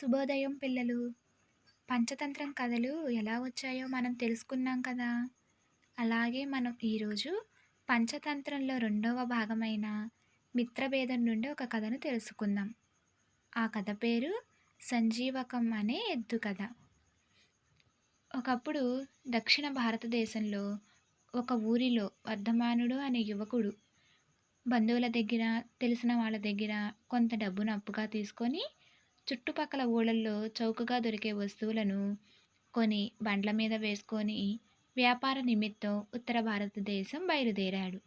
శుభోదయం పిల్లలు. పంచతంత్రం కథలు ఎలా వచ్చాయో మనం తెలుసుకున్నాం కదా! అలాగే మనం ఈరోజు పంచతంత్రంలో రెండవ భాగమైన మిత్రభేదం నుండి ఒక కథను తెలుసుకుందాం. ఆ కథ పేరు సంజీవకం అనే ఎద్దు కథ. ఒకప్పుడు దక్షిణ భారతదేశంలో ఒక ఊరిలో వర్ధమానుడు అనే యువకుడు బంధువుల దగ్గర, తెలిసిన వాళ్ళ దగ్గర కొంత డబ్బును అప్పుగా తీసుకొని చుట్టుపక్కల ఊళ్ళల్లో చౌకగా దొరికే వస్తువులను కొని బండ్ల మీద వేసుకొని వ్యాపార నిమిత్తం ఉత్తర భారతదేశం బయలుదేరాడు.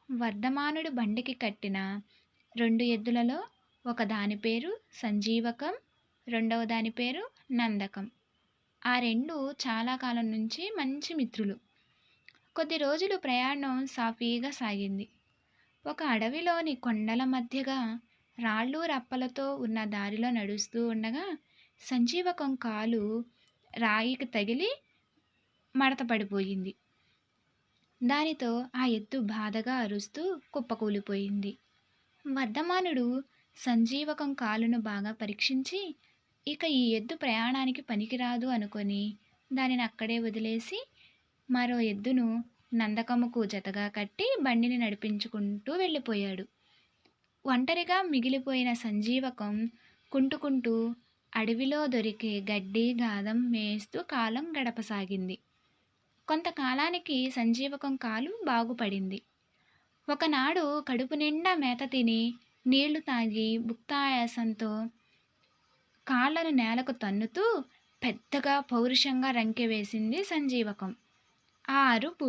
వర్ధమానుడు బండికి కట్టిన 2 ఎద్దులలో ఒక దాని పేరు సంజీవకం, రెండవ దాని పేరు నందకం. ఆ 2 చాలా కాలం నుంచి మంచి మిత్రులు. కొద్ది రోజులు ప్రయాణం సాఫీగా సాగింది. ఒక అడవిలోని కొండల మధ్యగా రాళ్ళు రప్పలతో ఉన్న దారిలో నడుస్తూ ఉండగా సంజీవకం కాలు రాయికి తగిలి మడత పడిపోయింది. దానితో ఆ ఎద్దు బాధగా అరుస్తూ కుప్పకూలిపోయింది. వర్ధమానుడు సంజీవకం కాలును బాగా పరీక్షించి ఇక ఈ ఎద్దు ప్రయాణానికి పనికిరాదు అనుకొని దానిని అక్కడే వదిలేసి మరో ఎద్దును నందకముకు జతగా కట్టి బండిని నడిపించుకుంటూ వెళ్ళిపోయాడు. ఒంటరిగా మిగిలిపోయిన సంజీవకం కుంటుకుంటూ అడవిలో దొరికే గడ్డి గాదం మేస్తూ కాలం గడపసాగింది. కొంతకాలానికి సంజీవకం కాలు బాగుపడింది. ఒకనాడు కడుపు నిండా మేత తిని నీళ్లు తాగి భుక్తాయాసంతో కాళ్లను నేలకు తన్నుతూ పెద్దగా పౌరుషంగా రంకె వేసింది సంజీవకం. ఆ అరుపు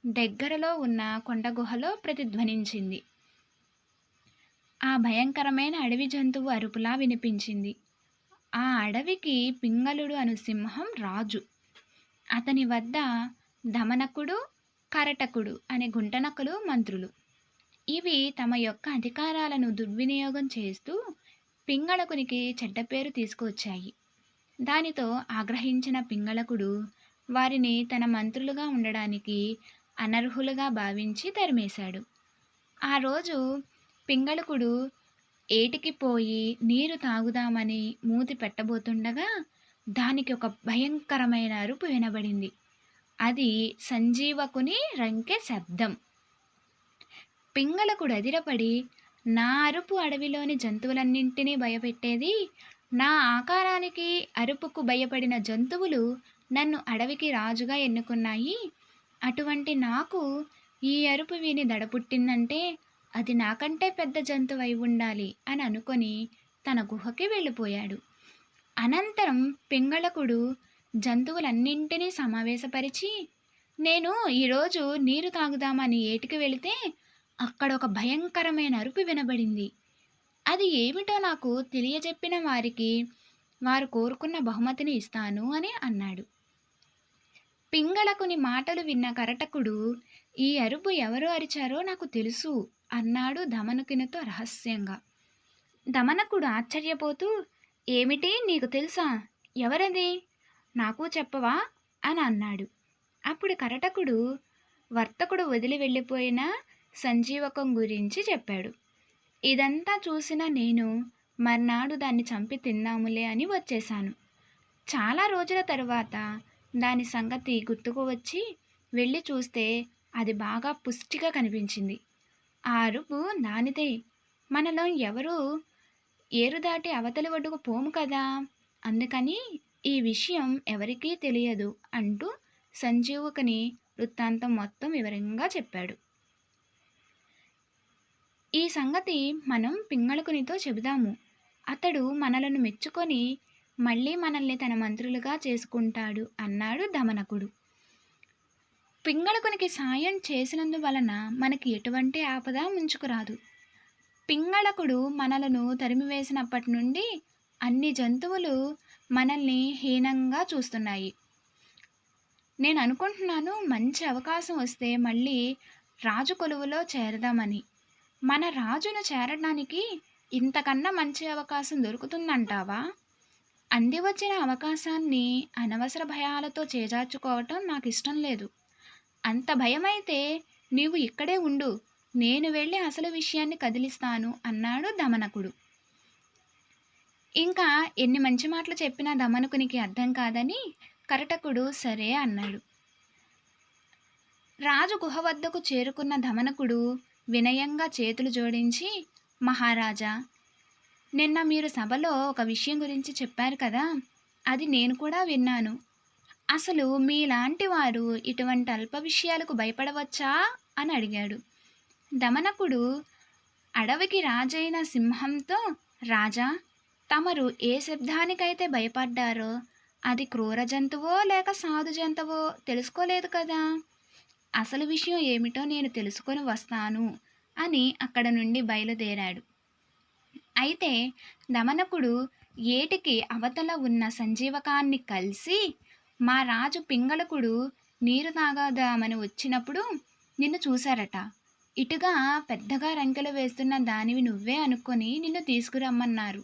దగ్గరలో ఉన్న కొండగుహలో ప్రతిధ్వనించింది. ఆ భయంకరమైన అడవి జంతువు అరుపులా వినిపించింది. ఆ అడవికి పింగళుడు అను సింహం రాజు. అతని వద్ద దమనకుడు, కరటకుడు అనే గుంటనక్కలు మంత్రులు. ఇవి తమ యొక్క అధికారాలను దుర్వినియోగం చేస్తూ పింగళకునికి చెడ్డ పేరు తీసుకువచ్చాయి. దానితో ఆగ్రహించిన పింగళకుడు వారిని తన మంత్రులుగా ఉండడానికి అనర్హులుగా భావించి తరిమేశాడు. ఆ రోజు పింగళకుడు ఏటికి పోయి నీరు తాగుదామని మూతి పెట్టబోతుండగా దానికి ఒక భయంకరమైన అరుపు వినబడింది. అది సంజీవకుని రంకె శబ్దం. పింగళకుడు అదిరపడి, నా అరుపు అడవిలోని జంతువులన్నింటినీ భయపెట్టేది, నా ఆకారానికి అరుపుకు భయపడిన జంతువులు నన్ను అడవికి రాజుగా ఎన్నుకున్నాయి. అటువంటి నాకు ఈ అరుపు విని దడ పుట్టిందంటే అది నాకంటే పెద్ద జంతువు అయి ఉండాలి అని అనుకొని తన గుహకి వెళ్ళిపోయాడు. అనంతరం పింగళకుడు జంతువులన్నింటినీ సమావేశపరిచి, నేను ఈరోజు నీరు తాగుదామని ఏటికి వెళితే అక్కడ ఒక భయంకరమైన అరుపు వినబడింది. అది ఏమిటో నాకు తెలియజెప్పిన వారికి వారు కోరుకున్న బహుమతిని ఇస్తాను అని అన్నాడు. పింగళకుని మాటలు విన్న కరటకుడు, ఈ అరుపు ఎవరు అరిచారో నాకు తెలుసు అన్నాడు దమనకునితో రహస్యంగా. దమనకుడు ఆశ్చర్యపోతూ, ఏమిటి నీకు తెలుసా? ఎవరది? నాకు చెప్పవా అని అన్నాడు. అప్పుడు కరటకుడు వర్తకుడు వదిలి వెళ్ళిపోయిన సంజీవకం గురించి చెప్పాడు. ఇదంతా చూసిన నేను మర్నాడు దాన్ని చంపి తిందాములే అని వచ్చేశాను. చాలా రోజుల తరువాత దాని సంగతి గుర్తుకు వచ్చి వెళ్ళి చూస్తే అది బాగా పుష్టిగా కనిపించింది. ఆ అరుపు దానిదే. మనలో ఎవరూ ఏరు దాటి అవతలి ఒడ్డుకు పోము కదా, అందుకని ఈ విషయం ఎవరికీ తెలియదు అంటూ సంజీవకుని వృత్తాంతం మొత్తం వివరంగా చెప్పాడు. ఈ సంగతి మనం పింగళకునితో చెబుదాము. అతడు మనలను మెచ్చుకొని మళ్ళీ మనల్ని తన మంత్రులుగా చేసుకుంటాడు అన్నాడు దమనకుడు. పింగళకునికి సాయం చేసినందువలన మనకి ఎటువంటి ఆపద ముంచుకురాదు. పింగళకుడు మనలను తరిమివేసినప్పటి నుండి అన్ని జంతువులు మనల్ని హీనంగా చూస్తున్నాయి. నేను అనుకుంటున్నాను మంచి అవకాశం వస్తే మళ్ళీ రాజు కొలువులో చేరదామని. మన రాజును చేరడానికి ఇంతకన్నా మంచి అవకాశం దొరుకుతుందంటావా? అంది వచ్చిన అవకాశాన్ని అనవసర భయాలతో చేజార్చుకోవటం నాకు ఇష్టం లేదు. అంత భయమైతే నీవు ఇక్కడే ఉండు, నేను వెళ్ళి అసలు విషయాన్ని కదిలిస్తాను అన్నాడు దమనకుడు. ఇంకా ఎన్ని మంచి మాటలు చెప్పినా దమనకునికి అర్థం కాదని కరటకుడు సరే అన్నాడు. రాజు గుహ వద్దకు చేరుకున్న దమనకుడు వినయంగా చేతులు జోడించి, మహారాజా, నిన్న మీరు సభలో ఒక విషయం గురించి చెప్పారు కదా, అది నేను కూడా విన్నాను. అసలు మీలాంటి వారు ఇటువంటి అల్ప విషయాలకు భయపడవచ్చా అని అడిగాడు. దమనకుడు అడవికి రాజైన సింహంతో, రాజా, తమరు ఏ శబ్దానికైతే భయపడ్డారో అది క్రూర జంతువో లేక సాధు జంతువో తెలుసుకోలేదు కదా. అసలు విషయం ఏమిటో నేను తెలుసుకొని వస్తాను అని అక్కడ నుండి బయలుదేరాడు. అయితే దమనకుడు ఏటికి అవతల ఉన్న సంజీవకాన్ని కలిసి, మా రాజు పింగళకుడు నీరు తాగదామని వచ్చినప్పుడు నిన్ను చూశారట. ఇటుగా పెద్దగా రంకెలు వేస్తున్న దానివి నువ్వే అనుకొని నిన్ను తీసుకురమ్మన్నారు.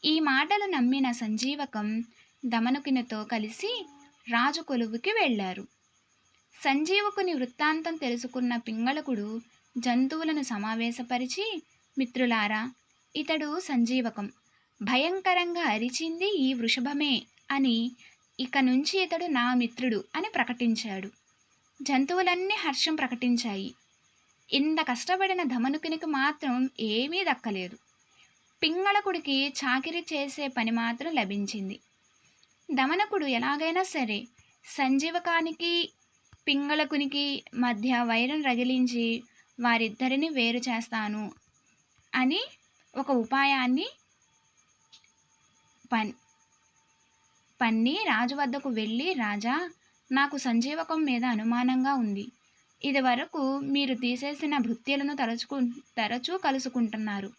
ఈ మాటలు నమ్మిన సంజీవకం దమనకునితో కలిసి రాజు కొలువుకి వెళ్ళారు. సంజీవకుని వృత్తాంతం తెలుసుకున్న పింగళకుడు జంతువులను సమావేశపరిచి, మిత్రులారా, ఇతడు సంజీవకం. భయంకరంగా అరిచింది ఈ వృషభమే అని, ఇక నుంచి ఇతడు నా మిత్రుడు అని ప్రకటించాడు. జంతువులన్నీ హర్షం ప్రకటించాయి. ఇంత కష్టపడిన దమనుకునికి మాత్రం ఏమీ దక్కలేదు. పింగళకుడికి చాకిరీ చేసే పని మాత్రం లభించింది. దమనకుడు ఎలాగైనా సరే సంజీవకానికి పింగళకునికి మధ్య వైరం రగిలించి వారిద్దరిని వేరు చేస్తాను అని ఒక ఉపాయాన్ని పన్ని రాజు వద్దకు వెళ్ళి, రాజా, నాకు సంజీవకం మీద అనుమానంగా ఉంది. ఇది వరకు మీరు తీసేసిన భృత్యులను తరచూ కలుసుకుంటున్నారు.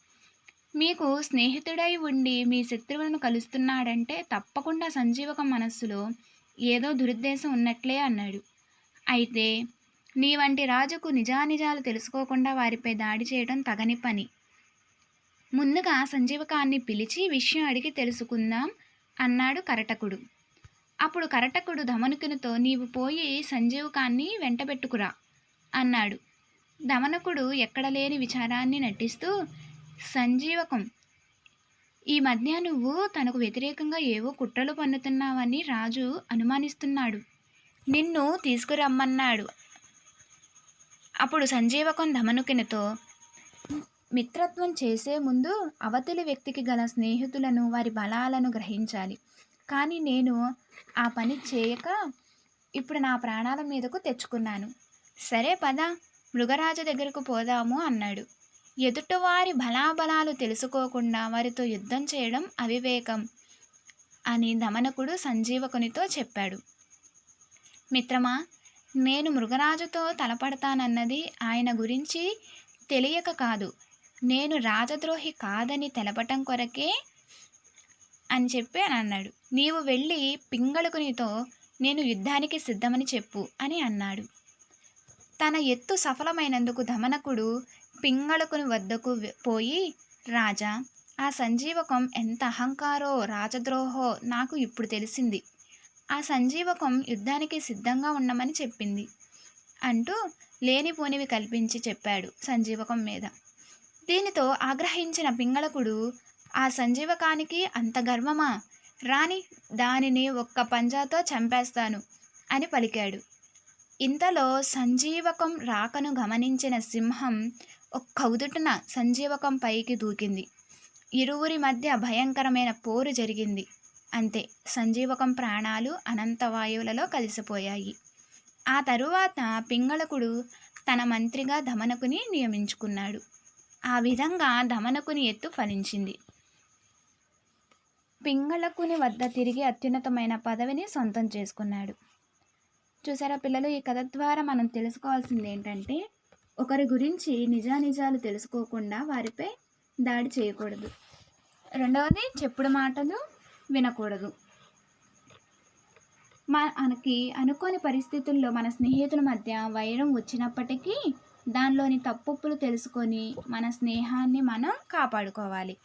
మీకు స్నేహితుడై ఉండి మీ శత్రువులను కలుస్తున్నాడంటే తప్పకుండా సంజీవకం మనస్సులో ఏదో దురుద్దేశం ఉన్నట్లే అన్నాడు. అయితే నీ వంటి రాజుకు నిజానిజాలు తెలుసుకోకుండా వారిపై దాడి చేయడం తగని పని. ముందుగా సంజీవకాన్ని పిలిచి విషయం అడిగి తెలుసుకుందాం అన్నాడు కరటకుడు. అప్పుడు కరటకుడు దమనకునితో, నీవు పోయి సంజీవకాన్ని వెంటబెట్టుకురా అన్నాడు. దమనకుడు ఎక్కడలేని విచారాన్ని నటిస్తూ, సంజీవకం, ఈ మధ్య నువ్వు తనకు వ్యతిరేకంగా ఏవో కుట్రలు పన్నుతున్నావని రాజు అనుమానిస్తున్నాడు. నిన్ను తీసుకురమ్మన్నాడు. అప్పుడు సంజీవకం దమనకునితో, మిత్రత్వం చేసే ముందు అవతలి వ్యక్తికి గల స్నేహితులను వారి బలాలను గ్రహించాలి. కానీ నేను ఆ పని చేయక ఇప్పుడు నా ప్రాణాల మీదకు తెచ్చుకున్నాను. సరే పద, మృగరాజు దగ్గరకు పోదాము అన్నాడు. ఎదుటివారి బలాబలాలు తెలుసుకోకుండా వారితో యుద్ధం చేయడం అవివేకం అని దమనకుడు సంజీవకునితో చెప్పాడు. మిత్రమా, నేను మృగరాజుతో తలపడతానన్నది ఆయన గురించి తెలియక కాదు, నేను రాజద్రోహి కాదని తెలపటం కొరకే అని చెప్పి అన్నాడు. నీవు వెళ్ళి పింగళకునితో నేను యుద్ధానికి సిద్ధమని చెప్పు అని అన్నాడు. తన ఎత్తు సఫలమైనందుకు దమనకుడు పింగళకుని వద్దకు పోయి, రాజా, ఆ సంజీవకం ఎంత అహంకారో రాజద్రోహో నాకు ఇప్పుడు తెలిసింది. ఆ సంజీవకం యుద్ధానికి సిద్ధంగా ఉండమని చెప్పింది అంటూ లేనిపోనివి కల్పించి చెప్పాడు సంజీవకం మీద. దీనితో ఆగ్రహించిన పింగళకుడు, ఆ సంజీవకానికి అంత గర్వమా, రాని దానిని ఒక్క పంజాతో చంపేస్తాను అని పలికాడు. ఇంతలో సంజీవకం రాకను గమనించిన సింహం ఒక్క ఉదుటున సంజీవకం పైకి దూకింది. ఇరువురి మధ్య భయంకరమైన పోరు జరిగింది. అంతే, సంజీవకం ప్రాణాలు అనంతవాయువులలో కలిసిపోయాయి. ఆ తరువాత పింగళకుడు తన మంత్రిగా దమనకుని నియమించుకున్నాడు. ఆ విధంగా దమనకుని ఎత్తు ఫలించింది. పింగళకుని వద్ద తిరిగి అత్యున్నతమైన పదవిని సొంతం చేసుకున్నాడు. చూసారా పిల్లలు, ఈ కథ ద్వారా మనం తెలుసుకోవాల్సింది ఏంటంటే, ఒకరి గురించి నిజానిజాలు తెలుసుకోకుండా వారిపై దాడి చేయకూడదు. రెండవది, చెప్పుడు మాటలు వినకూడదు. మనకి అనుకోని పరిస్థితుల్లో మన స్నేహితుల మధ్య వైరం వచ్చినప్పటికీ దానిలోని తప్పులు తెలుసుకొని మన స్నేహాన్ని మనం కాపాడుకోవాలి.